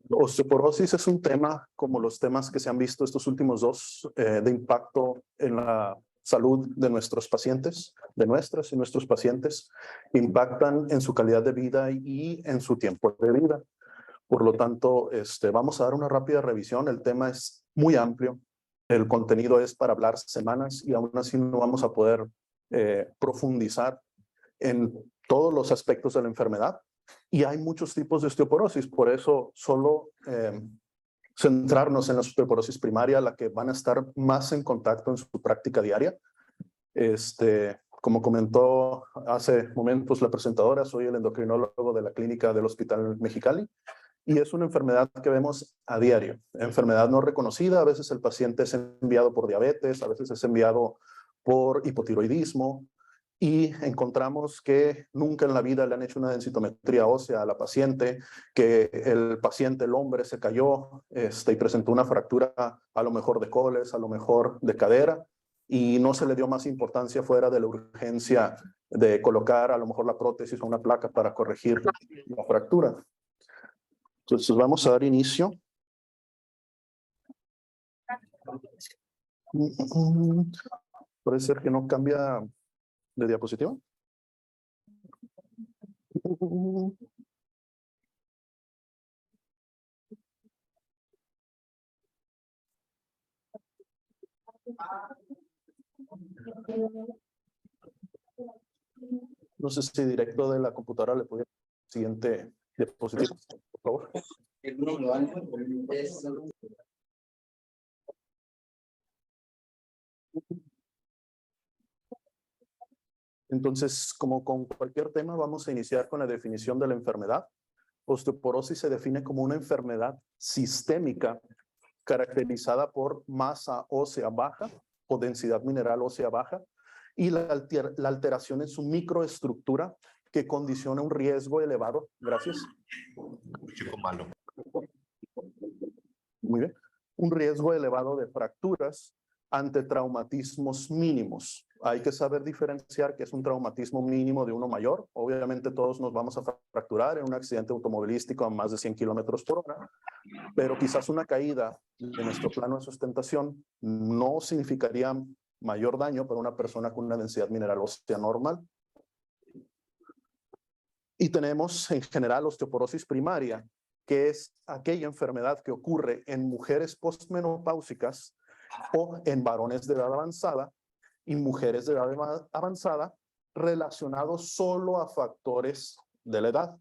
Osteoporosis es un tema, como los temas que se han visto estos últimos dos, de impacto en la salud de nuestros pacientes, de nuestras y nuestros pacientes, impactan en su calidad de vida y en su tiempo de vida. Por lo tanto, vamos a dar una rápida revisión. El tema es muy amplio. El contenido es para hablar semanas y aún así no vamos a poder profundizar en todos los aspectos de la enfermedad. Y hay muchos tipos de osteoporosis, por eso solo centrarnos en la osteoporosis primaria, la que van a estar más en contacto en su práctica diaria. Como comentó hace momentos la presentadora, soy el endocrinólogo de la clínica del Hospital Mexicali y es una enfermedad que vemos a diario. Enfermedad no reconocida, a veces el paciente es enviado por diabetes, a veces es enviado por hipotiroidismo, y encontramos que nunca en la vida le han hecho una densitometría ósea a la paciente, que el paciente, el hombre, se cayó y presentó una fractura a lo mejor de coles, a lo mejor de cadera, y no se le dio más importancia fuera de la urgencia de colocar a lo mejor la prótesis o una placa para corregir la fractura. Entonces vamos a dar inicio. Puede ser que no cambia de diapositiva. No sé si directo de la computadora le puede siguiente diapositiva, por favor. Entonces, como con cualquier tema, vamos a iniciar con la definición de la enfermedad. Osteoporosis se define como una enfermedad sistémica caracterizada por masa ósea baja o densidad mineral ósea baja y la alteración en su microestructura que condiciona un riesgo elevado. Gracias. Chico malo. Muy bien. Un riesgo elevado de fracturas ante traumatismos mínimos. Hay que saber diferenciar qué es un traumatismo mínimo de uno mayor. Obviamente todos nos vamos a fracturar en un accidente automovilístico a más de 100 kilómetros por hora, pero quizás una caída de nuestro plano de sustentación no significaría mayor daño para una persona con una densidad mineral ósea normal. Y tenemos en general osteoporosis primaria, que es aquella enfermedad que ocurre en mujeres postmenopáusicas o en varones de edad avanzada y mujeres de edad avanzada relacionados solo a factores de la edad.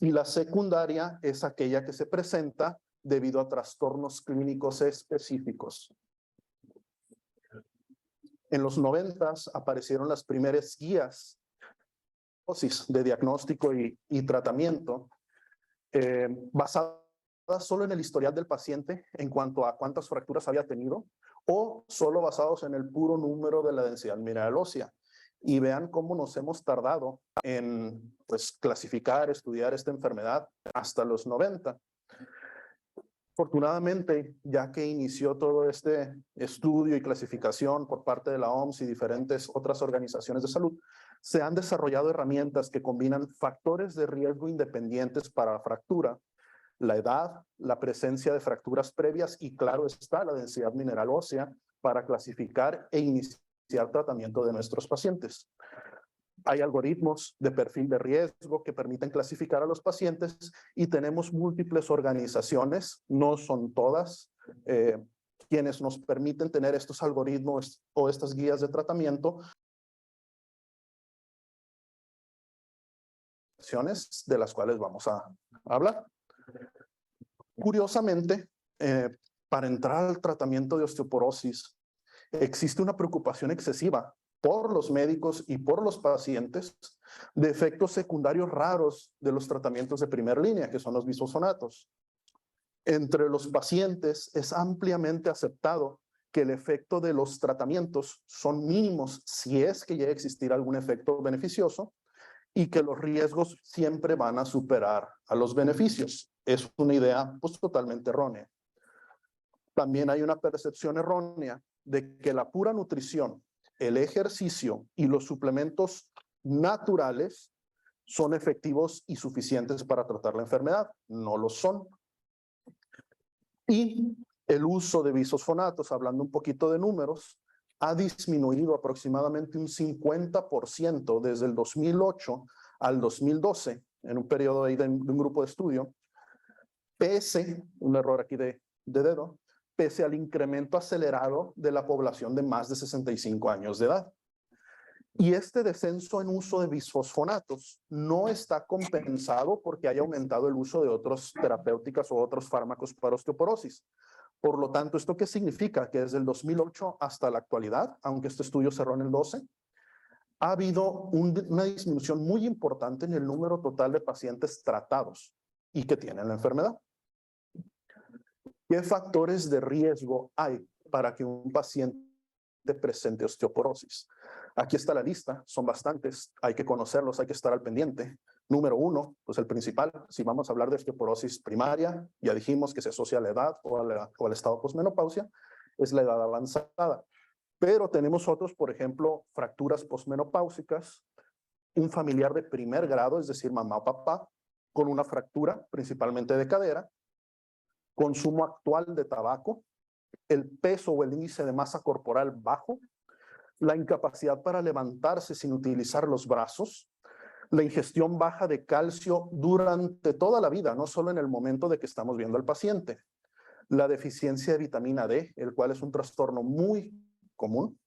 Y la secundaria es aquella que se presenta debido a trastornos clínicos específicos. En los 90s aparecieron las primeras guías de diagnóstico y tratamiento basadas solo en el historial del paciente en cuanto a cuántas fracturas había tenido o solo basados en el puro número de la densidad mineral ósea. Y vean cómo nos hemos tardado en clasificar, estudiar esta enfermedad hasta los 90. Afortunadamente, ya que inició todo este estudio y clasificación por parte de la OMS y diferentes otras organizaciones de salud, se han desarrollado herramientas que combinan factores de riesgo independientes para la fractura, la edad, la presencia de fracturas previas y, claro está, la densidad mineral ósea para clasificar e iniciar tratamiento de nuestros pacientes. Hay algoritmos de perfil de riesgo que permiten clasificar a los pacientes y tenemos múltiples organizaciones, no son todas, quienes nos permiten tener estos algoritmos o estas guías de tratamiento de las cuales vamos a hablar. Curiosamente, para entrar al tratamiento de osteoporosis, existe una preocupación excesiva por los médicos y por los pacientes de efectos secundarios raros de los tratamientos de primera línea, que son los bisfosfonatos. Entre los pacientes es ampliamente aceptado que el efecto de los tratamientos son mínimos si es que llega a existir algún efecto beneficioso y que los riesgos siempre van a superar a los beneficios. Es una idea totalmente errónea. También hay una percepción errónea de que la pura nutrición, el ejercicio y los suplementos naturales son efectivos y suficientes para tratar la enfermedad. No lo son. Y el uso de bisfosfonatos, hablando un poquito de números, ha disminuido aproximadamente un 50% desde el 2008 al 2012, en un periodo ahí de un grupo de estudio, pese, un error aquí de dedo, pese al incremento acelerado de la población de más de 65 años de edad. Y este descenso en uso de bisfosfonatos no está compensado porque haya aumentado el uso de otras terapéuticas o otros fármacos para osteoporosis. Por lo tanto, ¿esto qué significa? Que desde el 2008 hasta la actualidad, aunque este estudio cerró en el 12, ha habido una disminución muy importante en el número total de pacientes tratados y que tienen la enfermedad. ¿Qué factores de riesgo hay para que un paciente presente osteoporosis? Aquí está la lista, son bastantes, hay que conocerlos, hay que estar al pendiente. Número 1, pues el principal, si vamos a hablar de osteoporosis primaria, ya dijimos que se asocia a la edad o al estado posmenopausia, es la edad avanzada. Pero tenemos otros, por ejemplo, fracturas posmenopáusicas, un familiar de primer grado, es decir, mamá o papá, con una fractura, principalmente de cadera, consumo actual de tabaco, el peso o el índice de masa corporal bajo, la incapacidad para levantarse sin utilizar los brazos, la ingestión baja de calcio durante toda la vida, no solo en el momento de que estamos viendo al paciente, la deficiencia de vitamina D, el cual es un trastorno muy común,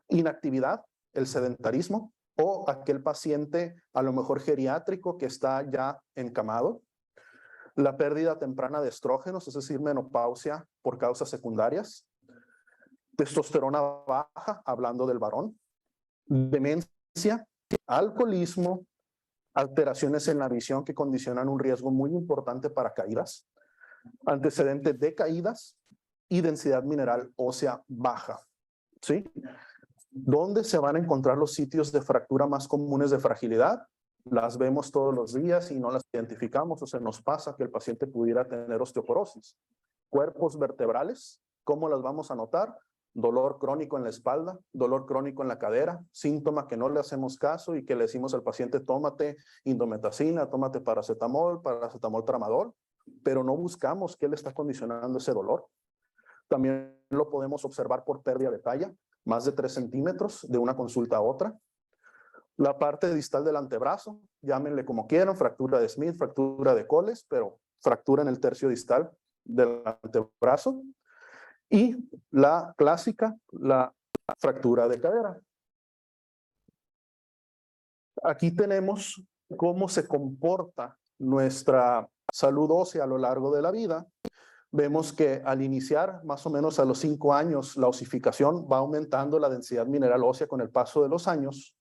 inactividad, el sedentarismo, o aquel paciente a lo mejor geriátrico que está ya encamado, la pérdida temprana de estrógenos, es decir, menopausia por causas secundarias, testosterona baja, hablando del varón, demencia, alcoholismo, alteraciones en la visión que condicionan un riesgo muy importante para caídas, antecedentes de caídas y densidad mineral ósea baja. ¿Sí? ¿Dónde se van a encontrar los sitios de fractura más comunes de fragilidad? Las vemos todos los días y no las identificamos o se nos pasa que el paciente pudiera tener osteoporosis. Cuerpos vertebrales, ¿cómo las vamos a notar? Dolor crónico en la espalda, dolor crónico en la cadera, síntoma que no le hacemos caso y que le decimos al paciente tómate indometacina, tómate paracetamol tramadol, pero no buscamos qué le está condicionando ese dolor. También lo podemos observar por pérdida de talla, más de 3 centímetros de una consulta a otra. La parte distal del antebrazo, llámenle como quieran, fractura de Smith, fractura de Coles, pero fractura en el tercio distal del antebrazo. Y la clásica, la fractura de cadera. Aquí tenemos cómo se comporta nuestra salud ósea a lo largo de la vida. Vemos que al iniciar, más o menos a los 5 años, la osificación va aumentando la densidad mineral ósea con el paso de los años.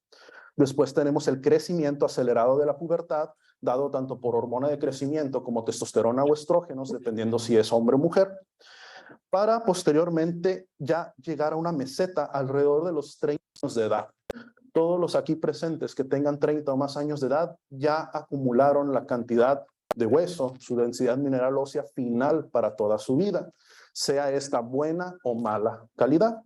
Después tenemos el crecimiento acelerado de la pubertad, dado tanto por hormona de crecimiento como testosterona o estrógenos, dependiendo si es hombre o mujer, para posteriormente ya llegar a una meseta alrededor de los 30 años de edad. Todos los aquí presentes que tengan 30 o más años de edad ya acumularon la cantidad de hueso, su densidad mineral ósea final para toda su vida, sea esta buena o mala calidad.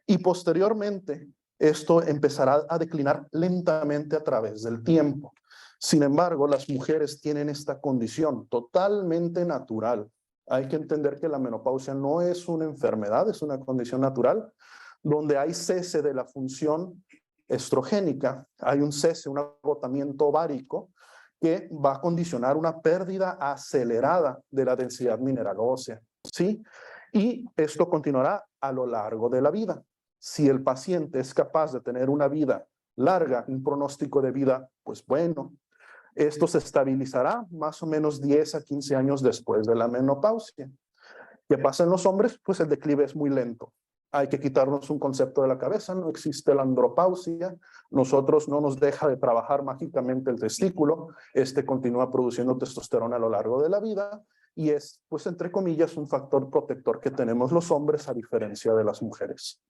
Y posteriormente, esto empezará a declinar lentamente a través del tiempo. Sin embargo, las mujeres tienen esta condición totalmente natural. Hay que entender que la menopausia no es una enfermedad, es una condición natural, donde hay cese de la función estrogénica, hay un cese, un agotamiento ovárico, que va a condicionar una pérdida acelerada de la densidad mineral ósea, ¿sí? Y esto continuará a lo largo de la vida. Si el paciente es capaz de tener una vida larga, un pronóstico de vida, pues bueno, esto se estabilizará más o menos 10 a 15 años después de la menopausia. ¿Qué pasa en los hombres? Pues el declive es muy lento. Hay que quitarnos un concepto de la cabeza, no existe la andropausia, nosotros no nos deja de trabajar mágicamente el testículo, este continúa produciendo testosterona a lo largo de la vida y es, pues entre comillas, un factor protector que tenemos los hombres a diferencia de las mujeres.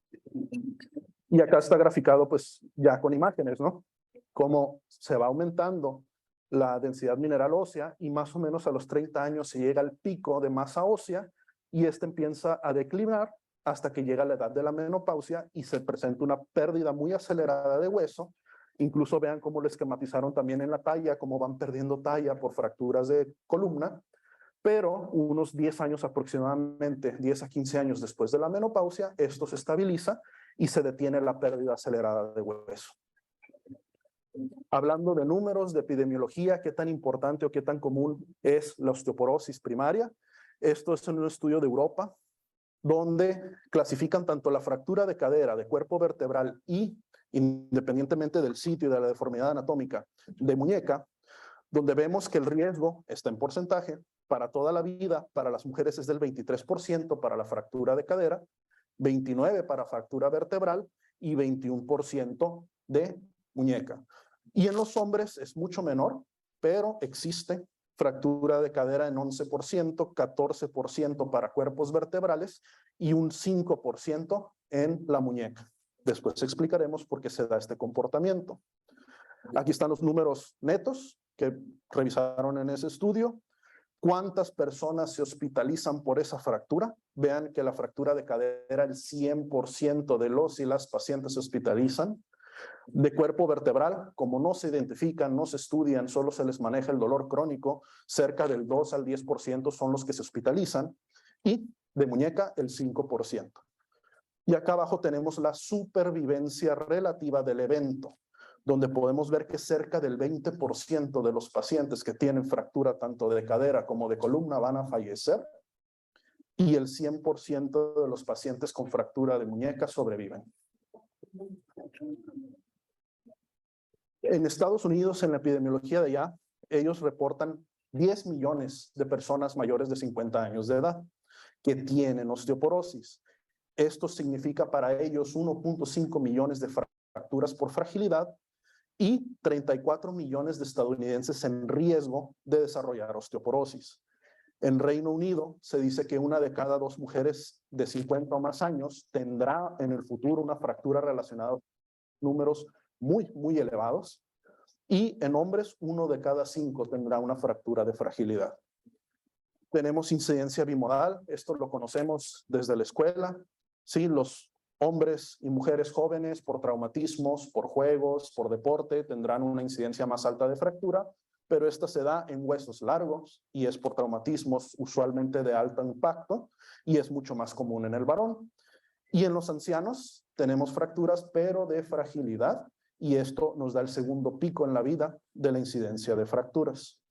Y acá está graficado pues ya con imágenes, ¿no? Cómo se va aumentando la densidad mineral ósea y más o menos a los 30 años se llega al pico de masa ósea y este empieza a declinar hasta que llega la edad de la menopausia y se presenta una pérdida muy acelerada de hueso Incluso vean cómo lo esquematizaron también en la talla, cómo van perdiendo talla por fracturas de columna, pero unos 10 años aproximadamente, 10 a 15 años después de la menopausia, esto se estabiliza y se detiene la pérdida acelerada de hueso. Hablando de números, de epidemiología, qué tan importante o qué tan común es la osteoporosis primaria. Esto es en un estudio de Europa, donde clasifican tanto la fractura de cadera, de cuerpo vertebral y, independientemente del sitio y de la deformidad anatómica, de muñeca, donde vemos que el riesgo está en porcentaje. Para toda la vida, para las mujeres es del 23% para la fractura de cadera, 29% para fractura vertebral y 21% de muñeca. Y en los hombres es mucho menor, pero existe fractura de cadera en 11%, 14% para cuerpos vertebrales y un 5% en la muñeca. Después explicaremos por qué se da este comportamiento. Aquí están los números netos que revisaron en ese estudio. ¿Cuántas personas se hospitalizan por esa fractura? Vean que la fractura de cadera, el 100% de los y las pacientes se hospitalizan. De cuerpo vertebral, como no se identifican, no se estudian, solo se les maneja el dolor crónico, cerca del 2 al 10% son los que se hospitalizan. Y de muñeca, el 5%. Y acá abajo tenemos la supervivencia relativa del evento, donde podemos ver que cerca del 20% de los pacientes que tienen fractura tanto de cadera como de columna van a fallecer y el 100% de los pacientes con fractura de muñeca sobreviven. En Estados Unidos, en la epidemiología de allá, ellos reportan 10 millones de personas mayores de 50 años de edad que tienen osteoporosis. Esto significa para ellos 1.5 millones de fracturas por fragilidad y 34 millones de estadounidenses en riesgo de desarrollar osteoporosis. En Reino Unido se dice que 1 de cada 2 mujeres de 50 o más años tendrá en el futuro una fractura relacionada a números muy elevados. Y en hombres, 1 de cada 5 tendrá una fractura de fragilidad. Tenemos incidencia bimodal, esto lo conocemos desde la escuela. Sí, los hombres y mujeres jóvenes por traumatismos, por juegos, por deporte, tendrán una incidencia más alta de fractura, pero esta se da en huesos largos y es por traumatismos usualmente de alto impacto y es mucho más común en el varón. Y en los ancianos tenemos fracturas, pero de fragilidad, y esto nos da el segundo pico en la vida de la incidencia de fracturas.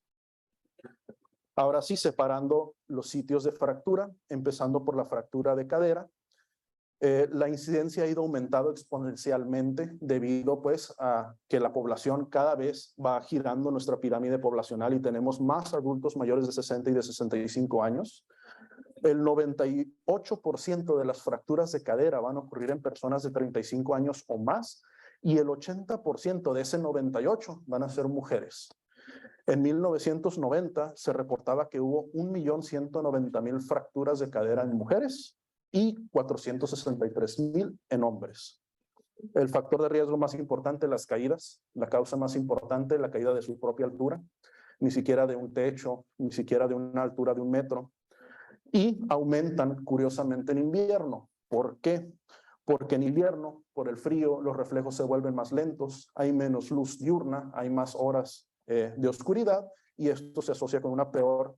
Ahora sí, separando los sitios de fractura, empezando por la fractura de cadera. La incidencia ha ido aumentando exponencialmente debido pues a que la población cada vez va girando nuestra pirámide poblacional y tenemos más adultos mayores de 60 y de 65 años. El 98% de las fracturas de cadera van a ocurrir en personas de 35 años o más y el 80% de ese 98 van a ser mujeres. En 1990 se reportaba que hubo 1.190.000 fracturas de cadera en mujeres y 463.000 en hombres. El factor de riesgo más importante, las caídas. La causa más importante, la caída de su propia altura. Ni siquiera de un techo, ni siquiera de una altura de 1 metro. Y aumentan, curiosamente, en invierno. ¿Por qué? Porque en invierno, por el frío, los reflejos se vuelven más lentos, hay menos luz diurna, hay más horas de oscuridad, y esto se asocia con una peor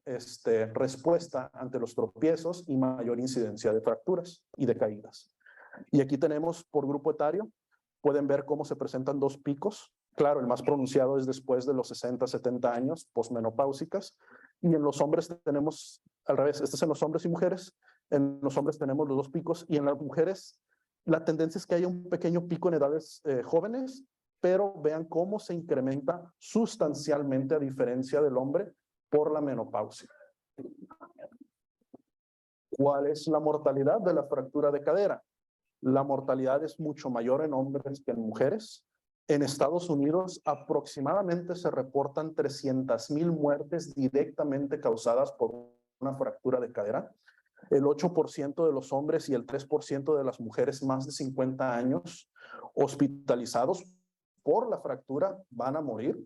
respuesta ante los tropiezos y mayor incidencia de fracturas y de caídas. Y aquí tenemos por grupo etario, pueden ver cómo se presentan 2 picos. Claro, el más pronunciado es después de los 60, 70 años, posmenopáusicas, y en los hombres tenemos al revés, este es en los hombres y mujeres. En los hombres tenemos los 2 picos y en las mujeres la tendencia es que haya un pequeño pico en edades jóvenes, pero vean cómo se incrementa sustancialmente a diferencia del hombre por la menopausia. ¿Cuál es la mortalidad de la fractura de cadera? La mortalidad es mucho mayor en hombres que en mujeres. En Estados Unidos aproximadamente se reportan 300,000 muertes directamente causadas por una fractura de cadera. El 8% de los hombres y el 3% de las mujeres más de 50 años hospitalizados por la fractura van a morir.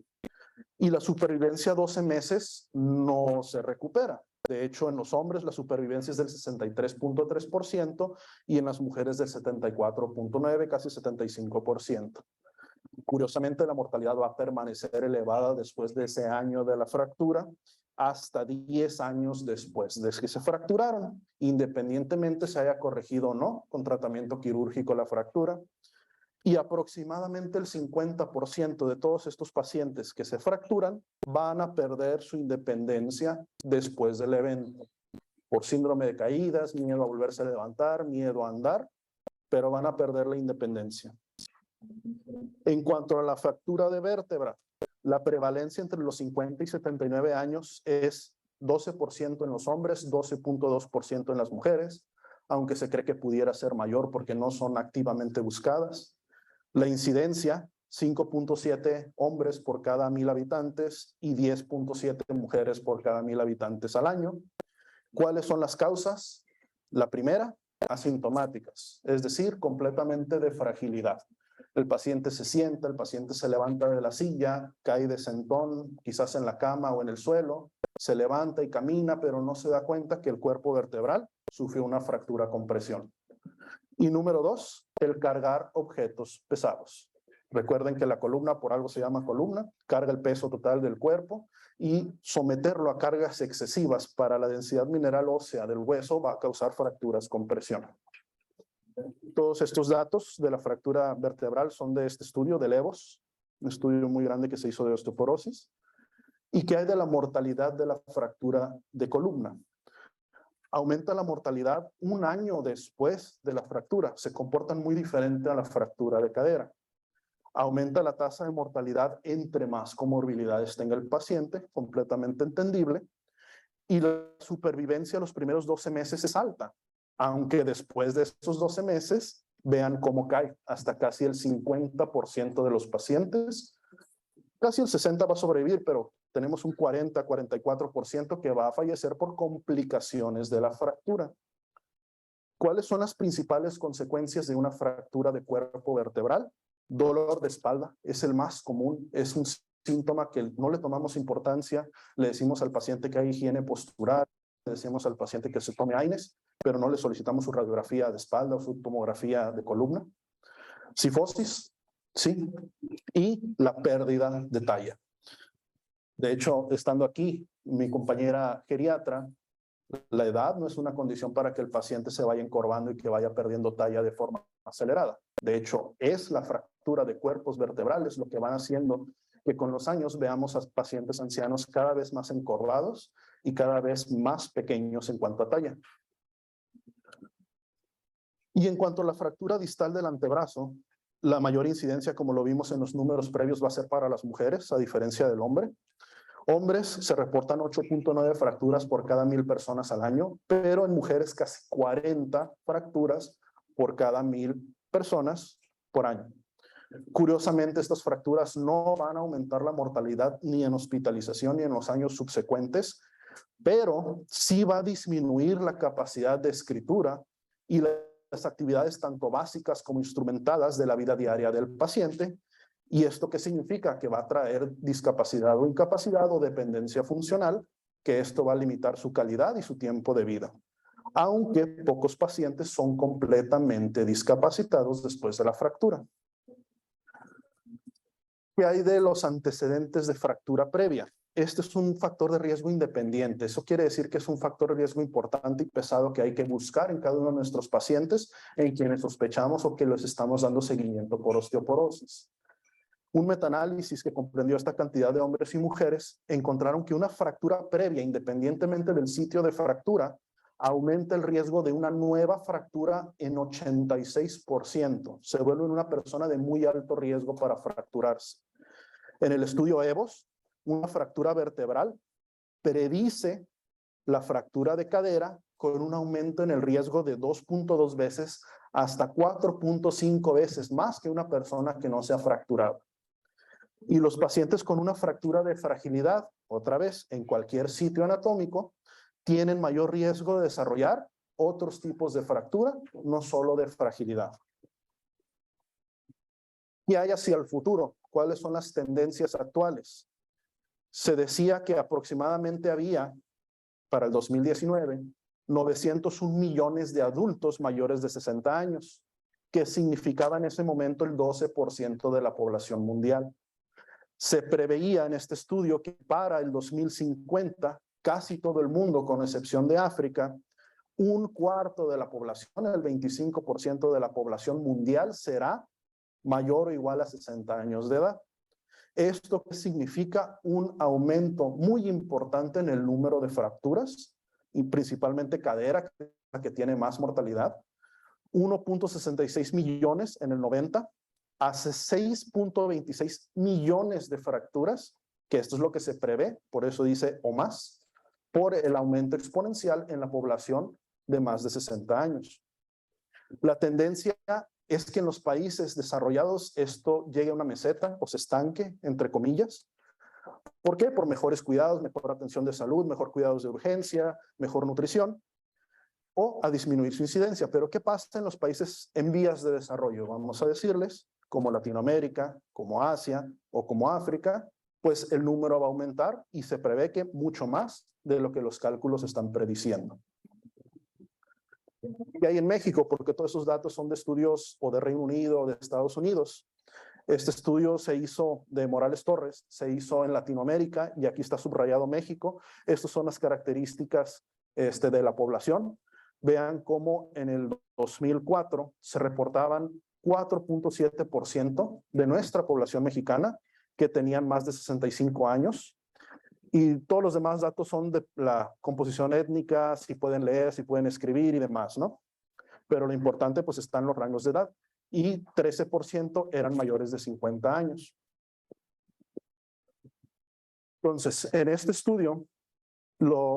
Y la supervivencia a 12 meses no se recupera. De hecho, en los hombres la supervivencia es del 63.3% y en las mujeres del 74.9%, casi 75%. Curiosamente, la mortalidad va a permanecer elevada después de ese año de la fractura hasta 10 años después de que se fracturaron, independientemente se haya corregido o no con tratamiento quirúrgico la fractura. Y aproximadamente el 50% de todos estos pacientes que se fracturan van a perder su independencia después del evento, por síndrome de caídas, miedo a volverse a levantar, miedo a andar, pero van a perder la independencia. En cuanto a la fractura de vértebra, la prevalencia entre los 50 y 79 años es 12% en los hombres, 12.2% en las mujeres, aunque se cree que pudiera ser mayor porque no son activamente buscadas. La incidencia, 5.7 hombres por cada 1,000 habitantes y 10.7 mujeres por cada 1,000 habitantes al año. ¿Cuáles son las causas? La primera, asintomáticas, es decir, completamente de fragilidad. El paciente se sienta, el paciente se levanta de la silla, cae de sentón, quizás en la cama o en el suelo, se levanta y camina, pero no se da cuenta que el cuerpo vertebral sufrió una fractura con presión. Y número 2, el cargar objetos pesados. Recuerden que la columna, por algo se llama columna, carga el peso total del cuerpo y someterlo a cargas excesivas para la densidad mineral ósea del hueso va a causar fracturas con presión. Todos estos datos de la fractura vertebral son de este estudio del EVOS, un estudio muy grande que se hizo de osteoporosis. ¿Y qué hay de la mortalidad de la fractura de columna? Aumenta la mortalidad un año después de la fractura. Se comportan muy diferente a la fractura de cadera. Aumenta la tasa de mortalidad entre más comorbilidades tenga el paciente, completamente entendible. Y la supervivencia los primeros 12 meses es alta, aunque después de esos 12 meses vean cómo cae. Hasta casi el 50% de los pacientes, casi el 60% va a sobrevivir, pero tenemos un 40-44% que va a fallecer por complicaciones de la fractura. ¿Cuáles son las principales consecuencias de una fractura de cuerpo vertebral? Dolor de espalda es el más común, es un síntoma que no le tomamos importancia, le decimos al paciente que hay higiene postural, le decimos al paciente que se tome AINES, pero no le solicitamos su radiografía de espalda o su tomografía de columna. Cifosis, sí, y la pérdida de talla. De hecho, estando aquí, mi compañera geriatra, la edad no es una condición para que el paciente se vaya encorvando y que vaya perdiendo talla de forma acelerada. De hecho, es la fractura de cuerpos vertebrales lo que van haciendo que con los años veamos a pacientes ancianos cada vez más encorvados y cada vez más pequeños en cuanto a talla. Y en cuanto a la fractura distal del antebrazo, la mayor incidencia, como lo vimos en los números previos, va a ser para las mujeres, a diferencia del hombre. Hombres se reportan 8.9 fracturas por cada 1,000 personas al año, pero en mujeres casi 40 fracturas por cada 1,000 personas por año. Curiosamente, estas fracturas no van a aumentar la mortalidad ni en hospitalización ni en los años subsecuentes, pero sí va a disminuir la capacidad de escritura y las actividades tanto básicas como instrumentadas de la vida diaria del paciente. ¿Y esto qué significa? Que va a traer discapacidad o incapacidad o dependencia funcional, que esto va a limitar su calidad y su tiempo de vida. Aunque pocos pacientes son completamente discapacitados después de la fractura. ¿Qué hay de los antecedentes de fractura previa? Este es un factor de riesgo independiente. Eso quiere decir que es un factor de riesgo importante y pesado que hay que buscar en cada uno de nuestros pacientes en quienes sospechamos o que les estamos dando seguimiento por osteoporosis. Un metaanálisis que comprendió esta cantidad de hombres y mujeres encontraron que una fractura previa, independientemente del sitio de fractura, aumenta el riesgo de una nueva fractura en 86%. Se vuelve una persona de muy alto riesgo para fracturarse. En el estudio EVOS, una fractura vertebral predice la fractura de cadera con un aumento en el riesgo de 2.2 veces hasta 4.5 veces más que una persona que no se ha fracturado. Y los pacientes con una fractura de fragilidad, otra vez, en cualquier sitio anatómico, tienen mayor riesgo de desarrollar otros tipos de fractura, no solo de fragilidad. ¿Qué hay hacia el futuro? ¿Cuáles son las tendencias actuales? Se decía que aproximadamente había, para el 2019, 901 millones de adultos mayores de 60 años. que significaba en ese momento el 12% de la población mundial. Se preveía en este estudio que para el 2050, casi todo el mundo, con excepción de África, un cuarto de la población, el 25% de la población mundial, será mayor o igual a 60 años de edad. Esto significa un aumento muy importante en el número de fracturas, y principalmente cadera, que tiene más mortalidad. 1.66 millones en el 90, hace 6.26 millones de fracturas, que esto es lo que se prevé, por eso dice o más, por el aumento exponencial en la población de más de 60 años. La tendencia es que en los países desarrollados esto llegue a una meseta o se estanque, entre comillas. ¿Por qué? Por mejores cuidados, mejor atención de salud, mejor cuidados de urgencia, mejor nutrición, o a disminuir su incidencia. Pero ¿qué pasa en los países en vías de desarrollo? Vamos a decirles, como Latinoamérica, como Asia o como África, pues el número va a aumentar y se prevé que mucho más de lo que los cálculos están prediciendo. Y hay en México, porque todos esos datos son de estudios o de Reino Unido o de Estados Unidos. Este estudio se hizo de Morales Torres, se hizo en Latinoamérica y aquí está subrayado México. Estas son las características de la población. Vean cómo en el 2004 se reportaban 4.7% de nuestra población mexicana que tenían más de 65 años. Y todos los demás datos son de la composición étnica, si pueden leer, si pueden escribir y demás, ¿no? Pero lo importante pues están los rangos de edad. Y 13% eran mayores de 50 años. Entonces, en este estudio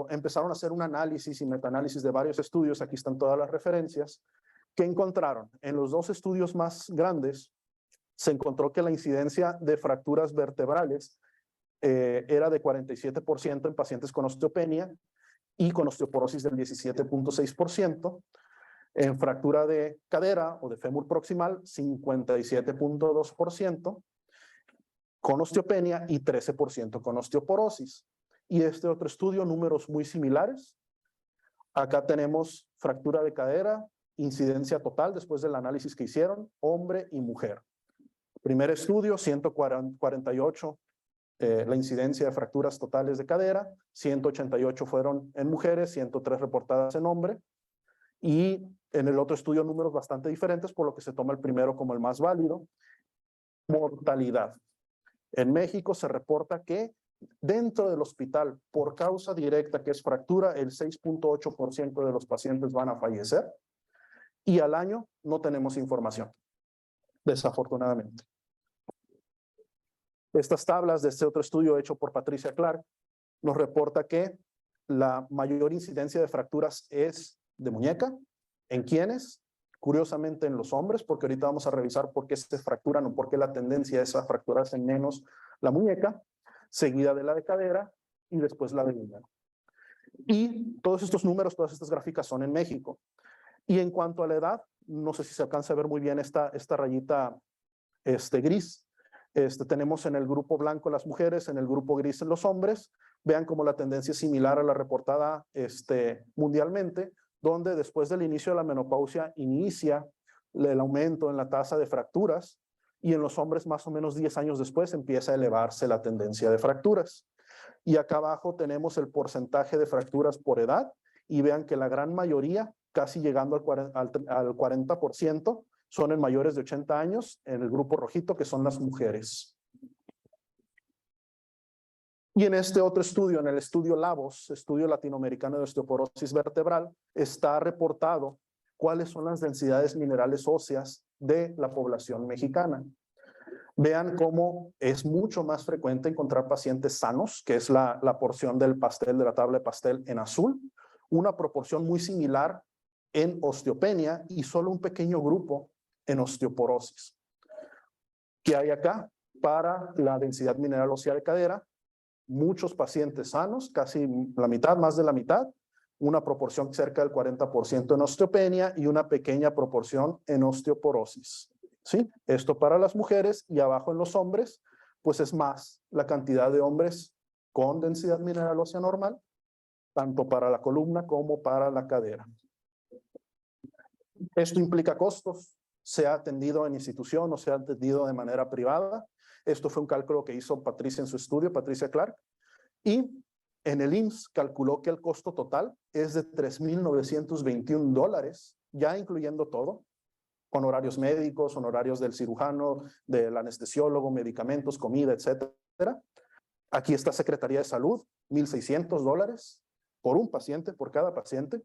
empezaron a hacer un análisis y metaanálisis de varios estudios, aquí están todas las referencias, que encontraron. En los dos estudios más grandes, se encontró que la incidencia de fracturas vertebrales era de 47% en pacientes con osteopenia y con osteoporosis del 17.6%. En fractura de cadera o de fémur proximal, 57.2% con osteopenia y 13% con osteoporosis. Y este otro estudio, números muy similares. Acá tenemos fractura de cadera, incidencia total después del análisis que hicieron, hombre y mujer. Primer estudio, 148 la incidencia de fracturas totales de cadera, 188 fueron en mujeres, 103 reportadas en hombre, y en el otro estudio números bastante diferentes, por lo que se toma el primero como el más válido. Mortalidad. En México se reporta que dentro del hospital, por causa directa que es fractura, el 6.8% de los pacientes van a fallecer, y al año no tenemos información, desafortunadamente. Estas tablas de este otro estudio hecho por Patricia Clark nos reporta que la mayor incidencia de fracturas es de muñeca. ¿En quiénes? Curiosamente en los hombres, porque ahorita vamos a revisar por qué se fracturan o por qué la tendencia es a fracturarse menos la muñeca, seguida de la de cadera y después la de ingle. Y todos estos números, todas estas gráficas son en México. Y en cuanto a la edad, no sé si se alcanza a ver muy bien esta rayita gris. Tenemos en el grupo blanco las mujeres, en el grupo gris en los hombres. Vean cómo la tendencia es similar a la reportada mundialmente, donde después del inicio de la menopausia inicia el aumento en la tasa de fracturas y en los hombres más o menos 10 años después empieza a elevarse la tendencia de fracturas. Y acá abajo tenemos el porcentaje de fracturas por edad y vean que la gran mayoría, casi llegando al 40%, son en mayores de 80 años, en el grupo rojito, que son las mujeres. Y en este otro estudio, en el estudio LAVOS, estudio latinoamericano de osteoporosis vertebral, está reportado cuáles son las densidades minerales óseas de la población mexicana. Vean cómo es mucho más frecuente encontrar pacientes sanos, que es la porción del pastel, de la tabla de pastel en azul, una proporción muy similar en osteopenia y solo un pequeño grupo en osteoporosis. ¿Qué hay acá? Para la densidad mineral ósea de cadera, muchos pacientes sanos, casi la mitad, más de la mitad, una proporción cerca del 40% en osteopenia y una pequeña proporción en osteoporosis. ¿Sí? Esto para las mujeres, y abajo en los hombres, pues es más la cantidad de hombres con densidad mineral ósea normal, tanto para la columna como para la cadera. Esto implica costos. sea atendido en institución o sea atendido de manera privada. Esto fue un cálculo que hizo Patricia en su estudio, Patricia Clark, y en el IMSS calculó que el costo total es de $3,921, ya incluyendo todo, con horarios médicos, honorarios del cirujano, del anestesiólogo, medicamentos, comida, etcétera. Aquí está Secretaría de Salud, $1,600 por un paciente, por cada paciente.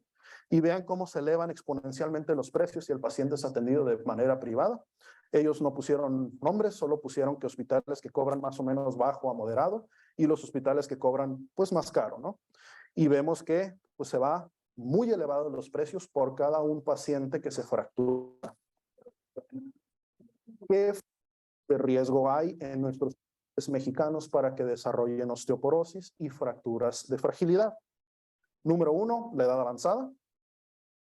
Y vean cómo se elevan exponencialmente los precios si el paciente es atendido de manera privada. Ellos no pusieron nombres, solo pusieron que hospitales que cobran más o menos bajo a moderado y los hospitales que cobran pues más caro, ¿no? Y vemos que pues se va muy elevados los precios por cada un paciente que se fractura. ¿Qué de riesgo hay en nuestros pacientes mexicanos para que desarrollen osteoporosis y fracturas de fragilidad? Número 1, la edad avanzada.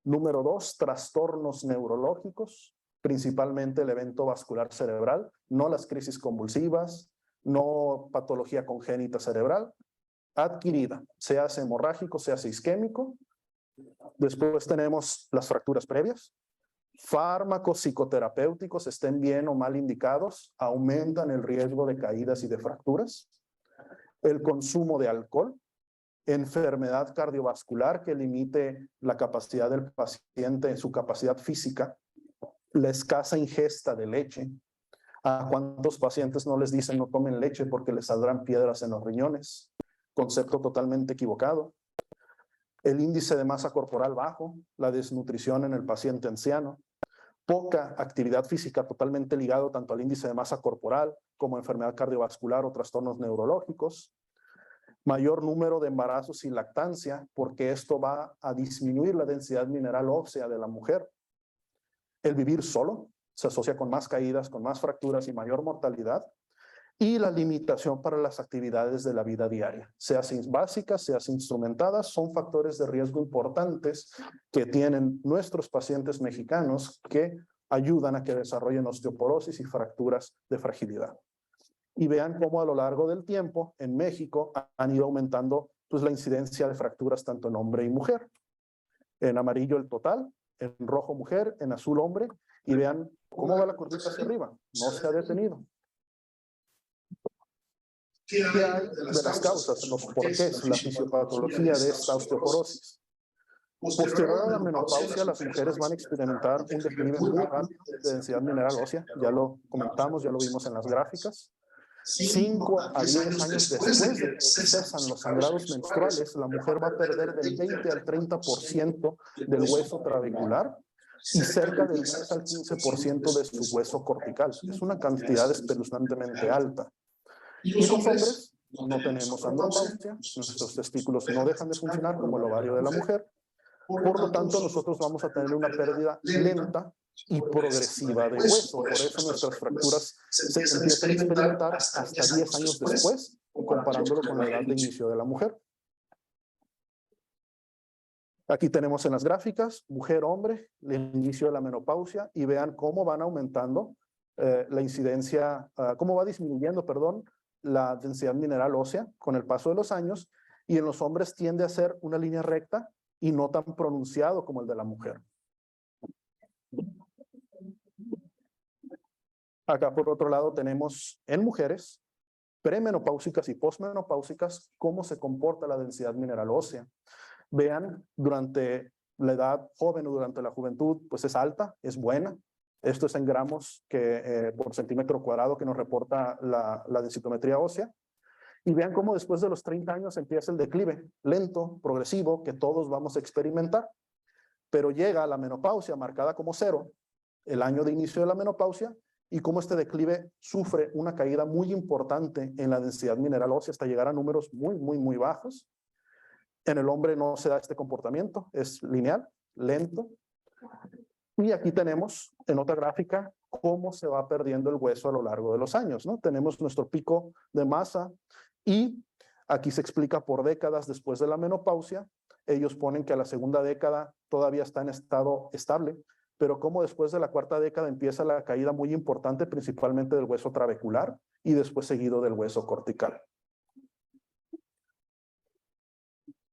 Número 2, trastornos neurológicos, principalmente el evento vascular cerebral, no las crisis convulsivas, no patología congénita cerebral, adquirida, se hace hemorrágico, se hace isquémico. Después tenemos las fracturas previas. Fármacos psicoterapéuticos, estén bien o mal indicados, aumentan el riesgo de caídas y de fracturas. El consumo de alcohol, enfermedad cardiovascular que limite la capacidad del paciente, su capacidad física, la escasa ingesta de leche. ¿A cuántos pacientes no les dicen no tomen leche porque les saldrán piedras en los riñones? Concepto totalmente equivocado. El índice de masa corporal bajo, la desnutrición en el paciente anciano, poca actividad física totalmente ligado tanto al índice de masa corporal como enfermedad cardiovascular o trastornos neurológicos, mayor número de embarazos sin lactancia porque esto va a disminuir la densidad mineral ósea de la mujer. El vivir solo se asocia con más caídas, con más fracturas y mayor mortalidad. Y la limitación para las actividades de la vida diaria, sea básicas, sea instrumentadas, son factores de riesgo importantes que tienen nuestros pacientes mexicanos que ayudan a que desarrollen osteoporosis y fracturas de fragilidad. Y vean cómo a lo largo del tiempo en México han ido aumentando pues, la incidencia de fracturas tanto en hombre y mujer. En amarillo el total, en rojo mujer, en azul hombre, y vean cómo va la curvita hacia arriba, no se ha detenido. ¿Qué hay de las causas, los porqués, la fisiopatología de esta osteoporosis? Posterior a la menopausia, las mujeres van a experimentar un declive muy rápido de densidad mineral ósea, ya lo comentamos, ya lo vimos en las gráficas. 5 a 10 años después de que cesan los sangrados menstruales, la mujer va a perder del 20 al 30% del hueso trabecular y cerca del 10 al 15% de su hueso cortical. Es una cantidad espeluznantemente alta. Y los hombres no tenemos andropausia, nuestros testículos no dejan de funcionar como el ovario de la mujer. Por lo tanto, nosotros vamos a tener una pérdida lenta y progresiva de hueso. Por eso nuestras fracturas se empiezan a experimentar hasta 10 años después, comparándolo con la edad de inicio de la mujer. Aquí tenemos en las gráficas, mujer-hombre, el inicio de la menopausia, y vean cómo van aumentando la incidencia, cómo va disminuyendo, perdón, la densidad mineral ósea con el paso de los años, y en los hombres tiende a ser una línea recta y no tan pronunciado como el de la mujer. Acá por otro lado tenemos en mujeres premenopáusicas y posmenopáusicas cómo se comporta la densidad mineral ósea. Vean, durante la edad joven o durante la juventud, pues es alta, es buena. Esto es en gramos por centímetro cuadrado que nos reporta la densitometría ósea. Y vean cómo después de los 30 años empieza el declive, lento, progresivo, que todos vamos a experimentar. Pero llega la menopausia marcada como 0, el año de inicio de la menopausia, y cómo este declive sufre una caída muy importante en la densidad mineral ósea hasta llegar a números muy bajos. En el hombre no se da este comportamiento, es lineal, lento. Y aquí tenemos en otra gráfica cómo se va perdiendo el hueso a lo largo de los años, ¿no? Tenemos nuestro pico de masa y aquí se explica por décadas después de la menopausia. Ellos ponen que a la segunda década todavía está en estado estable, pero como después de la cuarta década empieza la caída muy importante, principalmente del hueso trabecular y después seguido del hueso cortical.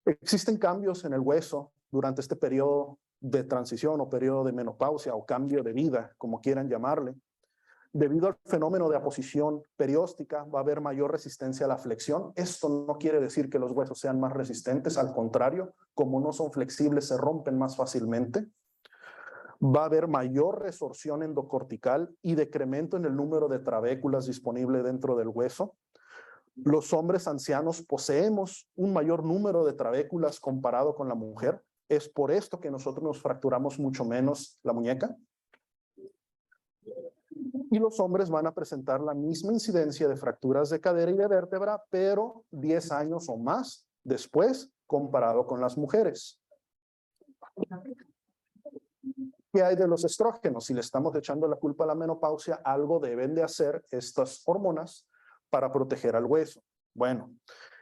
Existen cambios en el hueso durante este periodo de transición o periodo de menopausia o cambio de vida, como quieran llamarle. Debido al fenómeno de aposición perióstica, va a haber mayor resistencia a la flexión. Esto no quiere decir que los huesos sean más resistentes, al contrario, como no son flexibles, se rompen más fácilmente. Va a haber mayor resorción endocortical y decremento en el número de trabéculas disponible dentro del hueso. Los hombres ancianos poseemos un mayor número de trabéculas comparado con la mujer. Es por esto que nosotros nos fracturamos mucho menos la muñeca. Y los hombres van a presentar la misma incidencia de fracturas de cadera y de vértebra, pero 10 años o más después comparado con las mujeres. ¿Qué hay de los estrógenos? Si le estamos echando la culpa a la menopausia, algo deben de hacer estas hormonas para proteger al hueso. Bueno,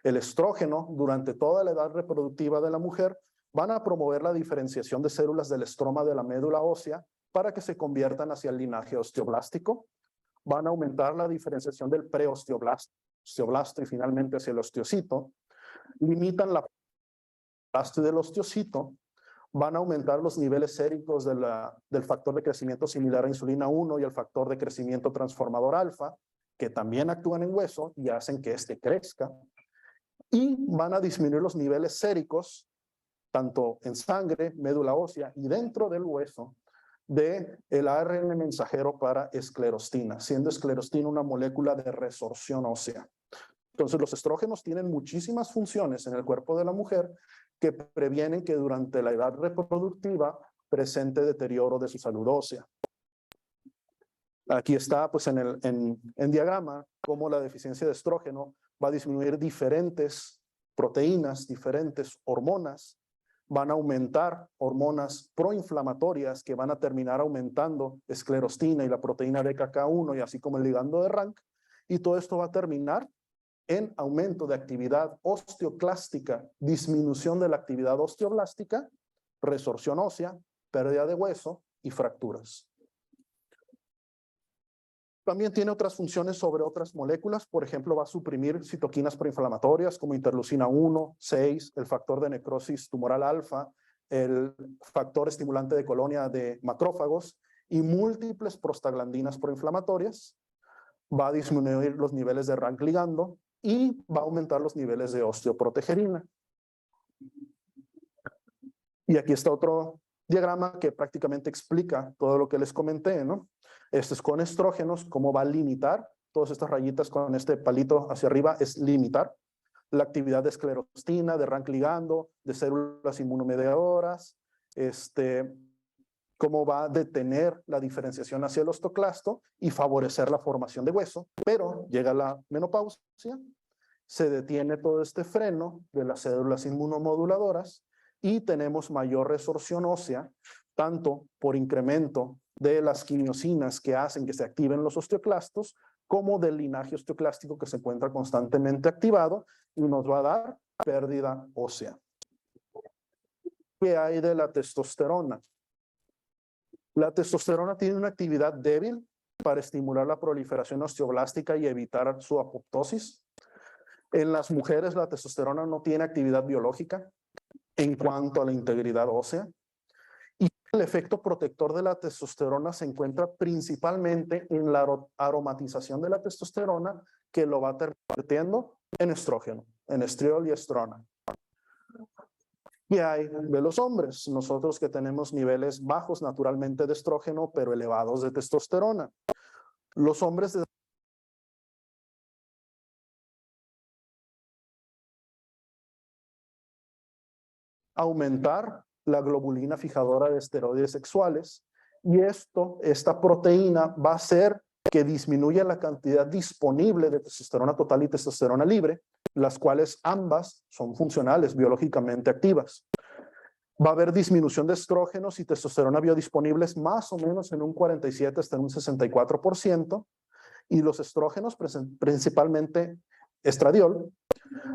el estrógeno durante toda la edad reproductiva de la mujer van a promover la diferenciación de células del estroma de la médula ósea para que se conviertan hacia el linaje osteoblástico. Van a aumentar la diferenciación del preosteoblasto y finalmente hacia el osteocito. Limitan la osteoblasto y del osteocito. Van a aumentar los niveles séricos del factor de crecimiento similar a insulina 1 y el factor de crecimiento transformador alfa, que también actúan en hueso y hacen que éste crezca. Y van a disminuir los niveles séricos, tanto en sangre, médula ósea y dentro del hueso, del ARN mensajero para esclerostina, siendo esclerostina una molécula de resorción ósea. Entonces, los estrógenos tienen muchísimas funciones en el cuerpo de la mujer que previenen que durante la edad reproductiva presente deterioro de su salud ósea. Aquí está, pues, en diagrama, cómo la deficiencia de estrógeno va a disminuir diferentes proteínas, diferentes hormonas, van a aumentar hormonas proinflamatorias que van a terminar aumentando esclerostina y la proteína DKK1 y así como el ligando de Rank, y todo esto va a terminar en aumento de actividad osteoclástica, disminución de la actividad osteoblástica, resorción ósea, pérdida de hueso y fracturas. También tiene otras funciones sobre otras moléculas, por ejemplo, va a suprimir citoquinas proinflamatorias como interleucina 1, 6, el factor de necrosis tumoral alfa, el factor estimulante de colonia de macrófagos y múltiples prostaglandinas proinflamatorias. Va a disminuir los niveles de Rank ligando y va a aumentar los niveles de osteoprotegerina. Y aquí está otro diagrama que prácticamente explica todo lo que les comenté, ¿no? Este es con estrógenos, cómo va a limitar, todas estas rayitas con este palito hacia arriba es limitar la actividad de esclerostina, de Rank ligando, de células inmunomediadoras, cómo va a detener la diferenciación hacia el osteoclasto y favorecer la formación de hueso, pero llega la menopausia, se detiene todo este freno de las células inmunomoduladoras y tenemos mayor resorción ósea, tanto por incremento de las quimiosinas que hacen que se activen los osteoclastos, como del linaje osteoclástico que se encuentra constantemente activado y nos va a dar pérdida ósea. ¿Qué hay de la testosterona? La testosterona tiene una actividad débil para estimular la proliferación osteoblástica y evitar su apoptosis. En las mujeres la testosterona no tiene actividad biológica en cuanto a la integridad ósea. Y el efecto protector de la testosterona se encuentra principalmente en la aromatización de la testosterona, que lo va convirtiendo en estrógeno, en estriol y estrona. ¿Qué hay de los hombres? Nosotros que tenemos niveles bajos naturalmente de estrógeno, pero elevados de testosterona. Los hombres de aumentar la globulina fijadora de esteroides sexuales, y esta proteína va a hacer que disminuya la cantidad disponible de testosterona total y testosterona libre, las cuales ambas son funcionales, biológicamente activas. Va a haber disminución de estrógenos y testosterona biodisponibles más o menos en un 47 hasta en un 64%, y los estrógenos, principalmente estradiol,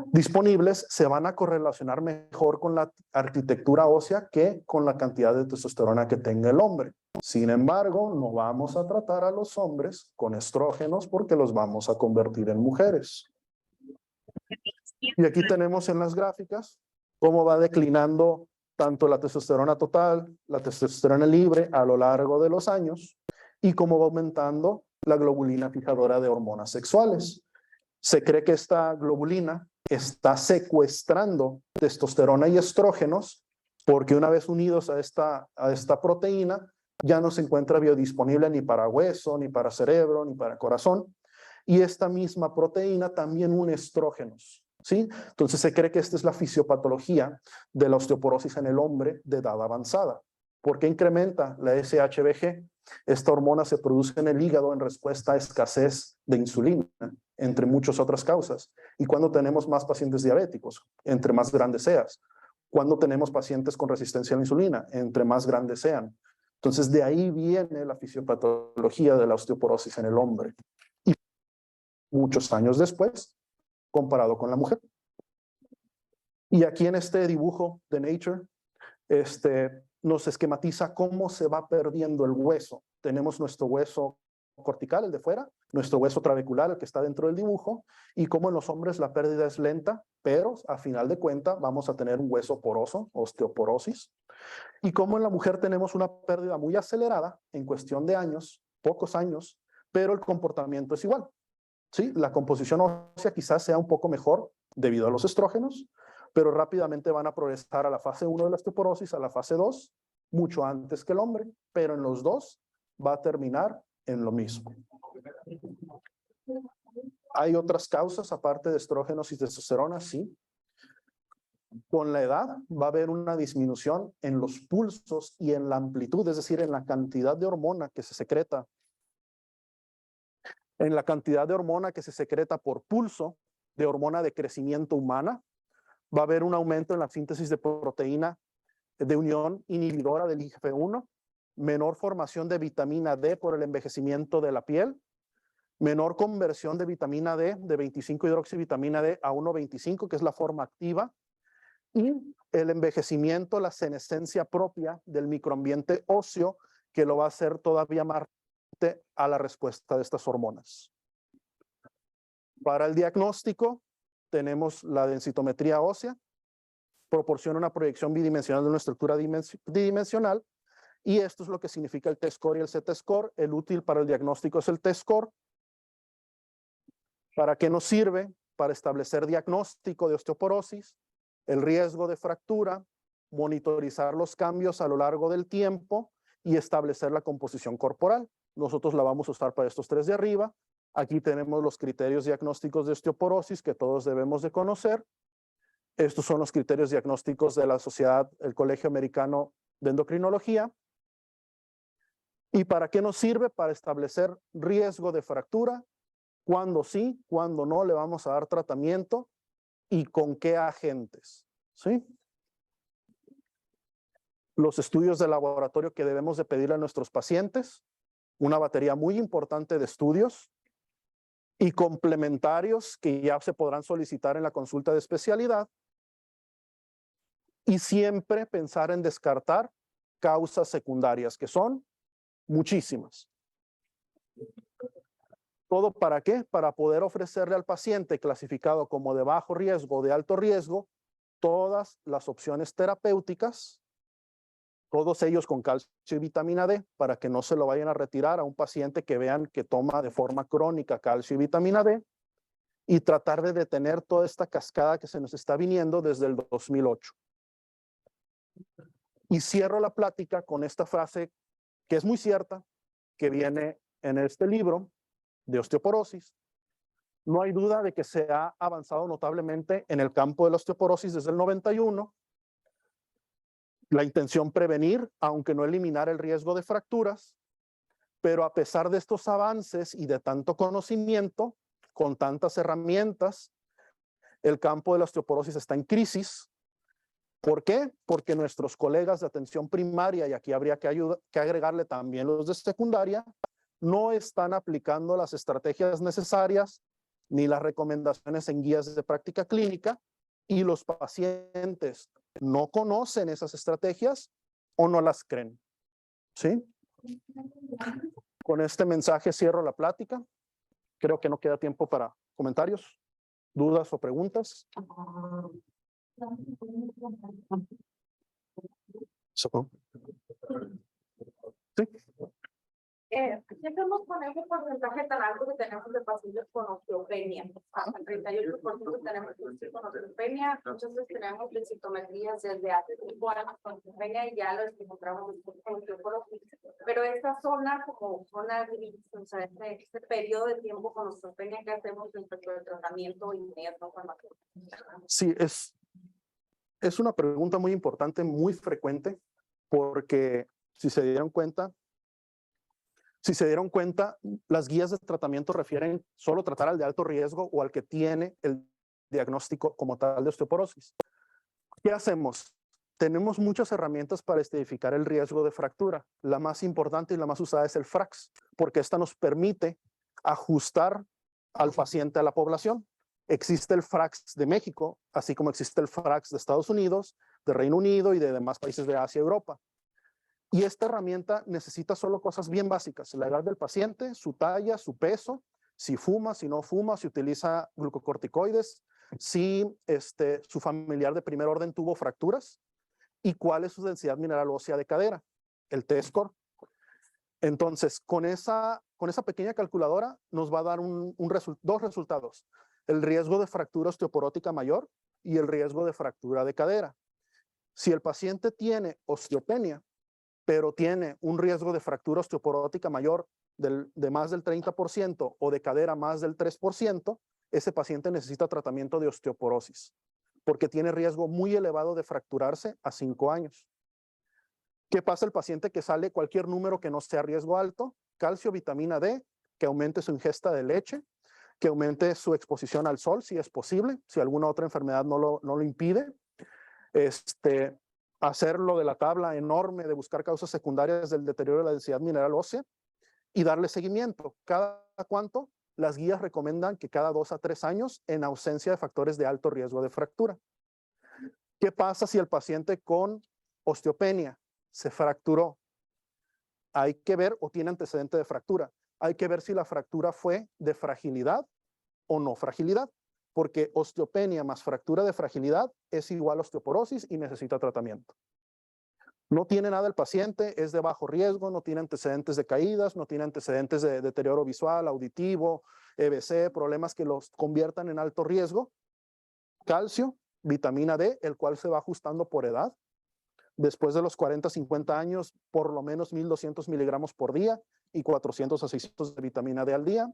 disponibles se van a correlacionar mejor con la arquitectura ósea que con la cantidad de testosterona que tenga el hombre. Sin embargo, no vamos a tratar a los hombres con estrógenos porque los vamos a convertir en mujeres. Y aquí tenemos en las gráficas cómo va declinando tanto la testosterona total, la testosterona libre a lo largo de los años y cómo va aumentando la globulina fijadora de hormonas sexuales. Se cree que esta globulina está secuestrando testosterona y estrógenos porque una vez unidos a esta proteína ya no se encuentra biodisponible ni para hueso, ni para cerebro, ni para corazón. Y esta misma proteína también une estrógenos, ¿sí? Entonces se cree que esta es la fisiopatología de la osteoporosis en el hombre de edad avanzada. ¿Por qué incrementa la SHBG? Esta hormona se produce en el hígado en respuesta a escasez de insulina, entre muchas otras causas. Y cuando tenemos más pacientes diabéticos, entre más grandes seas. Cuando tenemos pacientes con resistencia a la insulina, entre más grandes sean. Entonces de ahí viene la fisiopatología de la osteoporosis en el hombre. Y muchos años después, comparado con la mujer. Y aquí en este dibujo de Nature, nos esquematiza cómo se va perdiendo el hueso. Tenemos nuestro hueso cortical, el de fuera, nuestro hueso trabecular, el que está dentro del dibujo, y cómo en los hombres la pérdida es lenta, pero a final de cuentas vamos a tener un hueso poroso, osteoporosis, y cómo en la mujer tenemos una pérdida muy acelerada en cuestión de años, pocos años, pero el comportamiento es igual. ¿Sí? La composición ósea quizás sea un poco mejor debido a los estrógenos, pero rápidamente van a progresar a la fase 1 de la osteoporosis, a la fase 2, mucho antes que el hombre, pero en los dos va a terminar en lo mismo. ¿Hay otras causas aparte de estrógenos y testosterona? Sí. Con la edad va a haber una disminución en los pulsos y en la amplitud, es decir, en la cantidad de hormona que se secreta. En la cantidad de hormona que se secreta por pulso, de hormona de crecimiento humana, va a haber un aumento en la síntesis de proteína de unión inhibidora del IGF-1, menor formación de vitamina D por el envejecimiento de la piel, menor conversión de vitamina D, de 25-hidroxivitamina D a 1,25, que es la forma activa, y el envejecimiento, la senescencia propia del microambiente óseo, que lo va a hacer todavía más a la respuesta de estas hormonas. Para el diagnóstico, tenemos la densitometría ósea, proporciona una proyección bidimensional de una estructura bidimensional, y esto es lo que significa el T-score y el Z-score. El útil para el diagnóstico es el T-score. ¿Para qué nos sirve? Para establecer diagnóstico de osteoporosis, el riesgo de fractura, monitorizar los cambios a lo largo del tiempo y establecer la composición corporal. Nosotros la vamos a usar para estos tres de arriba. Aquí tenemos los criterios diagnósticos de osteoporosis que todos debemos de conocer. Estos son los criterios diagnósticos de la sociedad, el Colegio Americano de Endocrinología. ¿Y para qué nos sirve? Para establecer riesgo de fractura, cuándo sí, cuándo no le vamos a dar tratamiento y con qué agentes, ¿sí? Los estudios de laboratorio que debemos de pedirle a nuestros pacientes, una batería muy importante de estudios y complementarios que ya se podrán solicitar en la consulta de especialidad, y siempre pensar en descartar causas secundarias, que son muchísimas. ¿Todo para qué? Para poder ofrecerle al paciente clasificado como de bajo riesgo o de alto riesgo todas las opciones terapéuticas, todos ellos con calcio y vitamina D, para que no se lo vayan a retirar a un paciente que vean que toma de forma crónica calcio y vitamina D, y tratar de detener toda esta cascada que se nos está viniendo desde el 2008. Y cierro la plática con esta frase que es muy cierta, que viene en este libro de osteoporosis. No hay duda de que se ha avanzado notablemente en el campo de la osteoporosis desde el 91. La intención prevenir, aunque no eliminar el riesgo de fracturas, pero a pesar de estos avances y de tanto conocimiento, con tantas herramientas, el campo de la osteoporosis está en crisis. ¿Por qué? Porque nuestros colegas de atención primaria, y aquí habría que agregarle también los de secundaria, no están aplicando las estrategias necesarias ni las recomendaciones en guías de práctica clínica, y los pacientes no conocen esas estrategias o no las creen. ¿Sí? Con este mensaje cierro la plática. Creo que no queda tiempo para comentarios, dudas o preguntas. So, sí. Siempre nos ponemos un porcentaje tan alto que tenemos de pacientes con osteopenia. Hasta el 38% tenemos pacientes con osteopenia. Muchas veces tenemos densitometrías desde hace 5 años con osteopenia y ya los encontramos con osteoporosis. Pero esta zona, como zona gris, o sea, este periodo de tiempo con osteopenia, ¿qué hacemos respecto al tratamiento inmediato farmacológico? Sí, es una pregunta muy importante, muy frecuente, porque si se dieron cuenta, las guías de tratamiento refieren solo tratar al de alto riesgo o al que tiene el diagnóstico como tal de osteoporosis. ¿Qué hacemos? Tenemos muchas herramientas para estratificar el riesgo de fractura. La más importante y la más usada es el FRAX, porque esta nos permite ajustar al paciente a la población. Existe el FRAX de México, así como existe el FRAX de Estados Unidos, de Reino Unido y de demás países de Asia y Europa. Y esta herramienta necesita solo cosas bien básicas: la edad del paciente, su talla, su peso, si fuma, si no fuma, si utiliza glucocorticoides, si su familiar de primer orden tuvo fracturas y cuál es su densidad mineral ósea de cadera, el T-score. Entonces, con esa pequeña calculadora nos va a dar dos resultados: el riesgo de fractura osteoporótica mayor y el riesgo de fractura de cadera. Si el paciente tiene osteopenia, pero tiene un riesgo de fractura osteoporótica mayor de más del 30% o de cadera más del 3%, ese paciente necesita tratamiento de osteoporosis, porque tiene riesgo muy elevado de fracturarse a 5 años. ¿Qué pasa el paciente que sale cualquier número que no sea riesgo alto? Calcio, vitamina D, que aumente su ingesta de leche, que aumente su exposición al sol, si es posible, si alguna otra enfermedad no lo impide. Hacer lo de la tabla enorme de buscar causas secundarias del deterioro de la densidad mineral ósea y darle seguimiento. ¿Cada cuánto? Las guías recomiendan que cada 2 a 3 años en ausencia de factores de alto riesgo de fractura. ¿Qué pasa si el paciente con osteopenia se fracturó? Hay que ver, o tiene antecedente de fractura, hay que ver si la fractura fue de fragilidad o no fragilidad, porque osteopenia más fractura de fragilidad es igual a osteoporosis y necesita tratamiento. No tiene nada el paciente, es de bajo riesgo, no tiene antecedentes de caídas, no tiene antecedentes de deterioro visual, auditivo, EBC, problemas que los conviertan en alto riesgo. Calcio, vitamina D, el cual se va ajustando por edad. Después de los 40, 50 años, por lo menos 1.200 miligramos por día y 400 a 600 de vitamina D al día.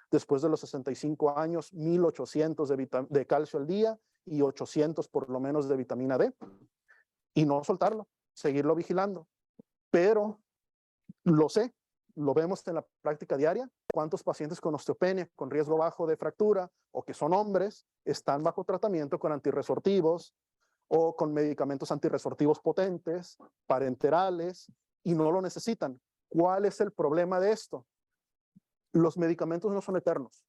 Después de los 65 años, 1.800 de calcio al día y 800 por lo menos de vitamina D. Y no soltarlo, seguirlo vigilando. Pero lo vemos en la práctica diaria. ¿Cuántos pacientes con osteopenia, con riesgo bajo de fractura o que son hombres, están bajo tratamiento con antirresortivos o con medicamentos antirresortivos potentes, parenterales, y no lo necesitan? ¿Cuál es el problema de esto? Los medicamentos no son eternos.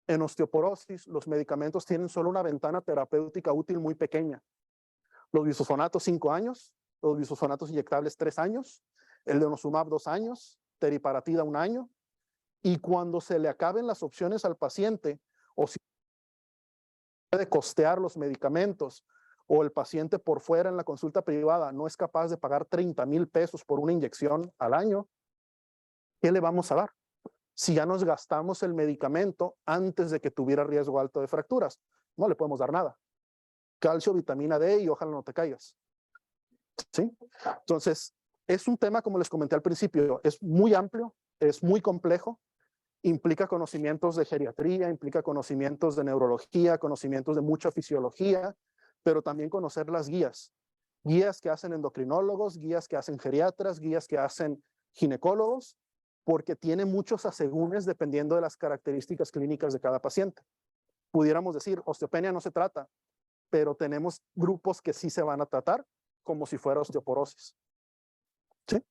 En osteoporosis, los medicamentos tienen solo una ventana terapéutica útil muy pequeña. Los bisfosfonatos 5 años, los bisfosfonatos inyectables 3 años, el denosumab 2 años, teriparatida 1 año, y cuando se le acaben las opciones al paciente, o si puede costear los medicamentos, o el paciente por fuera en la consulta privada no es capaz de pagar 30,000 pesos por una inyección al año, ¿qué le vamos a dar? Si ya nos gastamos el medicamento antes de que tuviera riesgo alto de fracturas, no le podemos dar nada. Calcio, vitamina D y ojalá no te caigas. ¿Sí? Entonces, es un tema, como les comenté al principio, es muy amplio, es muy complejo, implica conocimientos de geriatría, implica conocimientos de neurología, conocimientos de mucha fisiología, pero también conocer las guías. Guías que hacen endocrinólogos, guías que hacen geriatras, guías que hacen ginecólogos, porque tiene muchos asegúnes dependiendo de las características clínicas de cada paciente. Pudiéramos decir, osteopenia no se trata, pero tenemos grupos que sí se van a tratar como si fuera osteoporosis. ¿Sí?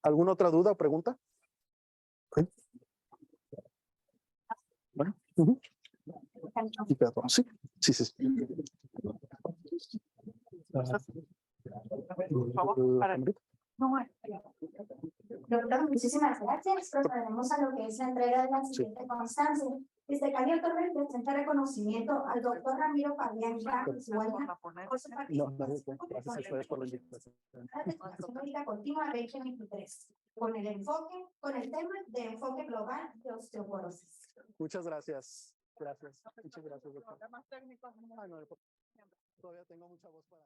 ¿Alguna otra duda o pregunta? ¿Sí? Bueno. Sí, sí, sí. Por favor, para... No, Doctor, muchísimas gracias. Procedemos a lo que es la entrega de la siguiente constancia. Desde Cali otorga el presente reconocimiento al doctor Ramiro Fabián Carlos Huelga por su participación Gracias a ustedes por la invitación. en la educación médica continua 2023, con el tema de enfoque global de osteoporosis. Muchas gracias. Gracias. Muchas gracias, doctor. Todavía tengo mucha voz para...